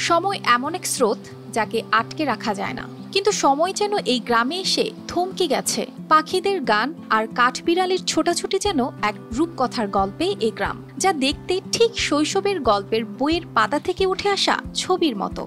সময় এমন এক স্রোত যাকে আটকে রাখা যায় না, কিন্তু সময় যেন এই গ্রামে এসে থমকে গেছে। পাখিদের গান আর কাঠবিড়ালির ছোটাছুটি যেন এক রূপকথার গল্পে এই গ্রাম, যা দেখতে ঠিক শৈশবের গল্পের বইয়ের পাতা থেকে উঠে আসা ছবির মতো।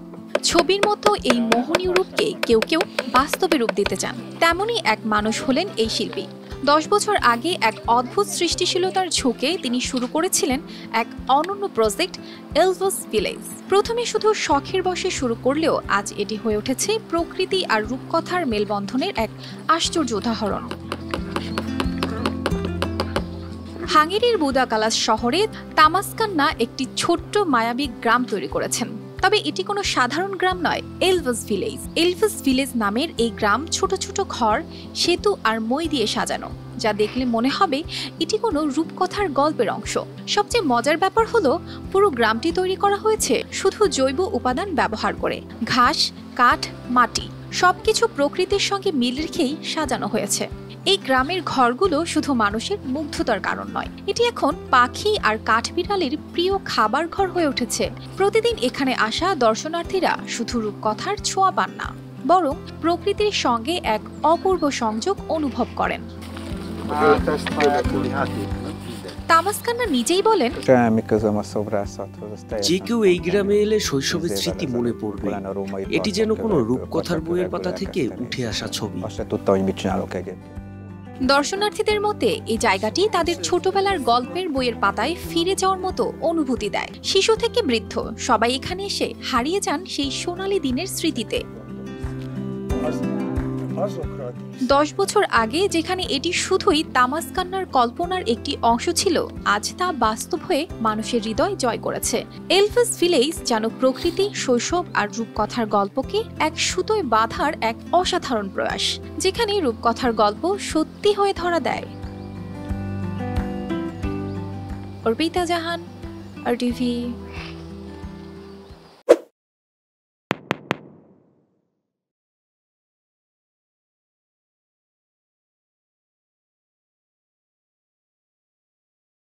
এই মোহনীয় রূপকে কেউ কেউ বাস্তবে রূপ দিতে চান। তেমনই এক মানুষ হলেন এই শিল্পী। 10 বছর আগে এক অদ্ভুত সৃষ্টিশীলতার ঝোঁকে তিনি শুরু করেছিলেন এক অনন্য প্রজেক্ট, এলভাস ভিলেজ। প্রথমে শুধু শখের বশে শুরু করলেও আজ এটি হয়ে উঠেছে প্রকৃতি আর রূপকথার মেলবন্ধনের এক আশ্চর্য উদাহরণ। হাঙ্গেরির বুদাকালাস শহরে তামাসকান্না একটি ছোট্ট মায়াবী গ্রাম তৈরি করেছেন। তবে এটি কোনো সাধারণ গ্রাম নয়, এলভাস ভিলেজ। এলভাস ভিলেজ নামের এই গ্রাম ছোট ছোট ঘর, সেতু আর মই দিয়ে সাজানো, যা দেখলে মনে হবে এটি কোনো রূপকথার গল্পের অংশ। সবচেয়ে মজার ব্যাপার হলো, পুরো গ্রামটি তৈরি করা হয়েছে শুধু জৈব উপাদান ব্যবহার করে। ঘাস, কাঠ, মাটি সবকিছু প্রকৃতির সঙ্গে মিল রেখেই সাজানো হয়েছে। এই গ্রামের ঘরগুলো শুধু মানুষের মুগ্ধতার কারণ নয়, এটি এখন পাখি আর কাঠবিড়ালির প্রিয় খাবার ঘর হয়ে উঠেছে। প্রতিদিন এখানে আসা দর্শনার্থীরা শুধু রূপকথার ছোঁয়া পান না, বরং প্রকৃতির সঙ্গে এক অপূর্ব সংযোগ অনুভব করেন। তামাসকান্না নিজেই বলেন, যে কেউ এই গ্রামে এলে শৈশবের স্মৃতি মনে পড়বে। এটি যেন কোনো রূপকথার বইয়ের পাতা থেকে উঠে আসা ছবি। দর্শনার্থীদের মতে এই জায়গাটি তাদের ছোটবেলার গল্পের বইয়ের পাতায় ফিরে যাওয়ার মতো অনুভূতি দেয়। শিশু থেকে বৃদ্ধ সবাই এখানে এসে হারিয়ে যান সেই সোনালী দিনের স্মৃতিতে। 10 বছর আগে যেখানে এটি শুধুই তামাসকান্নার কল্পনার একটি অংশ ছিল, আজ তা বাস্তব হয়ে মানুষের হৃদয় জয় করেছে। এলভাস ভিলেজ যেন প্রকৃতি, শৈশব আর রূপকথার গল্পকে এক সুতোয় বাঁধার এক অসাধারণ প্রয়াস, যেখানে রূপকথার গল্প সত্যি হয়ে ধরা দেয়। অর্পিতা জাহান, RTV।